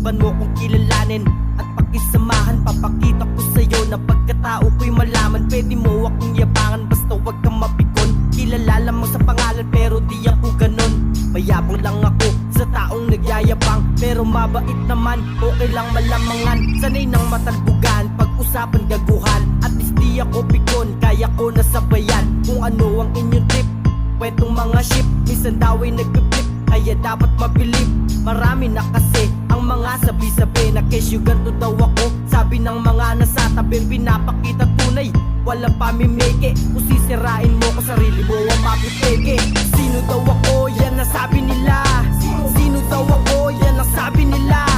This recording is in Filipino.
Ban mo kong kilalanin at pakisamahan. Papakita ko sa'yo na pagkatao ko'y malaman. Pwede mo akong yabangan basta wag kang mapikon. Kilala lamang sa pangalan pero di ako ganon. Mayabang lang ako sa taong nagyayabang, pero mabait naman, okay lang malamangan. Sanay ng matalbugan, pag-usapan gaguhan. At least di ako pikon, kaya ko nasabayan kung ano ang inyong trip. Kwentong mga ship, minsan daw ay nagpiplip, kaya dapat mabilib. Marami na kasi ang mga sabi-sabi na kesyo ganto daw ako. Sabi ng mga nasa tabi, pinapakita tunay, walang pamimeke. Kung sisirain mo ko, sarili mo ang mapipeke. Sino daw ako, yan ang sabi nila. Sino daw ako, yan ang sabi nila.